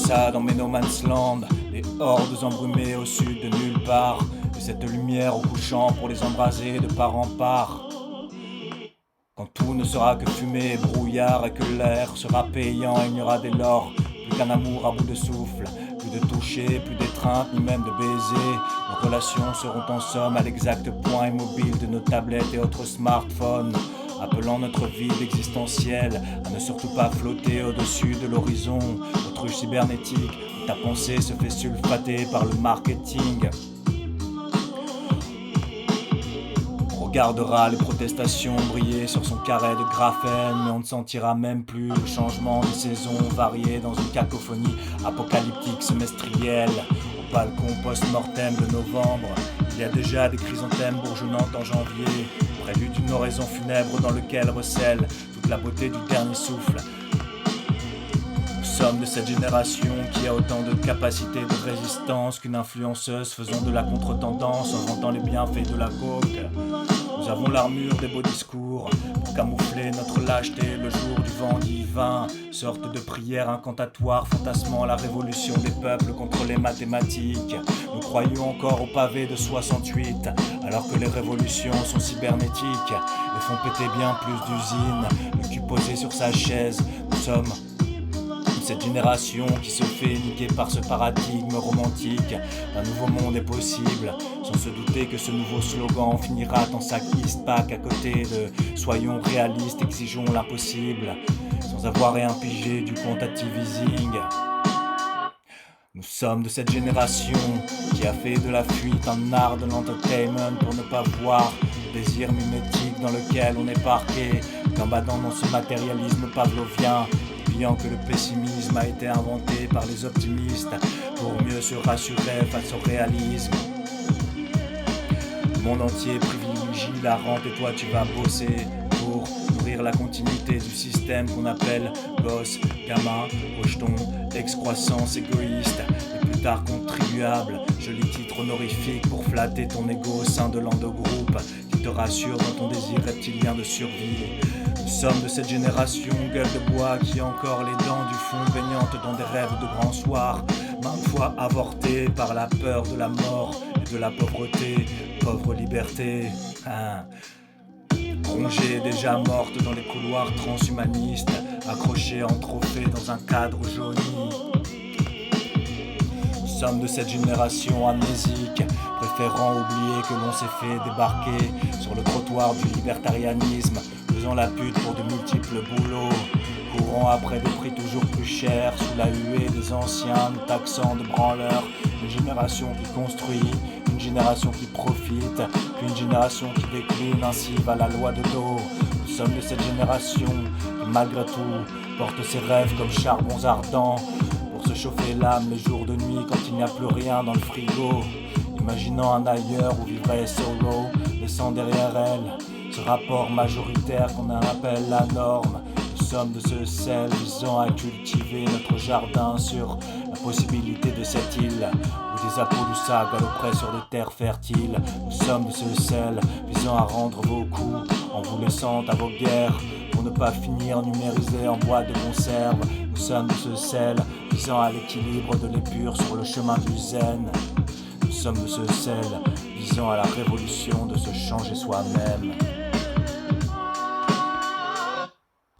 ça dans mes no man's land, les hordes embrumées au sud de nulle part, et cette lumière au couchant pour les embraser de part en part. Quand tout ne sera que fumée et brouillard et que l'air sera payant, il n'y aura dès lors plus qu'un amour à bout de souffle, plus de toucher, plus d'étreinte, ni même de baiser. Nos relations seront en somme à l'exact point immobile de nos tablettes et autres smartphones, appelant notre vide existentiel à ne surtout pas flotter au-dessus de l'horizon. Autruche cybernétique, où ta pensée se fait sulfater par le marketing. On regardera les protestations briller sur son carré de graphène, mais on ne sentira même plus le changement de saison varié dans une cacophonie apocalyptique semestrielle. Au balcon post-mortem de novembre, il y a déjà des chrysanthèmes bourgeonnantes en janvier, prélude d'une oraison funèbre dans lequel recèle toute la beauté du dernier souffle. Nous sommes de cette génération qui a autant de capacité de résistance qu'une influenceuse faisant de la contre-tendance en vantant les bienfaits de la coke. Nous avons l'armure des beaux discours pour camoufler notre lâcheté le jour du vent divin, sorte de prière incantatoire fantasmant la révolution des peuples contre les mathématiques. Nous croyons encore au pavé de 68, alors que les révolutions sont cybernétiques et font péter bien plus d'usines. Le cul posé sur sa chaise, nous sommes cette génération qui se fait niquer par ce paradigme romantique. Un nouveau monde est possible, sans se douter que ce nouveau slogan finira en sac East Pack à côté de soyons réalistes, exigeons l'impossible, sans avoir rien pigé du quantitative easing. Nous sommes de cette génération qui a fait de la fuite un art de l'entertainment pour ne pas voir le désir mimétique dans lequel on est parqué, gambadant dans ce matérialisme pavlovien, oubliant que le pessimisme a été inventé par les optimistes pour mieux se rassurer face au réalisme. Le monde entier privilégie la rente et toi tu vas bosser pour nourrir la continuité du système qu'on appelle gosse, gamin, rejeton, excroissance égoïste et plus tard contribuable. Joli titre honorifique pour flatter ton ego au sein de l'endogroupe qui te rassure dans ton désir reptilien de survie. Nous sommes de cette génération gueule de bois qui a encore les dents du fond baignantes dans des rêves de grands soirs, maintes fois avortés par la peur de la mort et de la pauvreté, pauvre liberté. Rongée déjà morte dans les couloirs transhumanistes, accrochée en trophée dans un cadre jauni. Nous sommes de cette génération amnésique, préférant oublier que l'on s'est fait débarquer sur le trottoir du libertarianisme, faisant la pute pour de multiples boulots, courant après des prix toujours plus chers, sous la huée des anciens, nous taxant de branleurs. Une génération qui construit, une génération qui profite, puis une génération qui décline ainsi va la loi de dos. Nous sommes de cette génération qui malgré tout porte ses rêves comme charbons ardents pour se chauffer l'âme les jours de nuit quand il n'y a plus rien dans le frigo, imaginant un ailleurs où vivrait solo, laissant derrière elle ce rapport majoritaire qu'on appelle la norme. Nous sommes de ce sel visant à cultiver notre jardin sur la possibilité de cette île où des Appaloosa galoperaient sur des terres fertiles. Nous sommes de ce sel visant à rendre vos coups en vous laissant à vos guerres pour ne pas finir numérisé en boîte de conserve. Nous sommes de ce sel visant à l'équilibre de l'épure sur le chemin du zen. Nous sommes de ce sel visant à la révolution de se changer soi-même.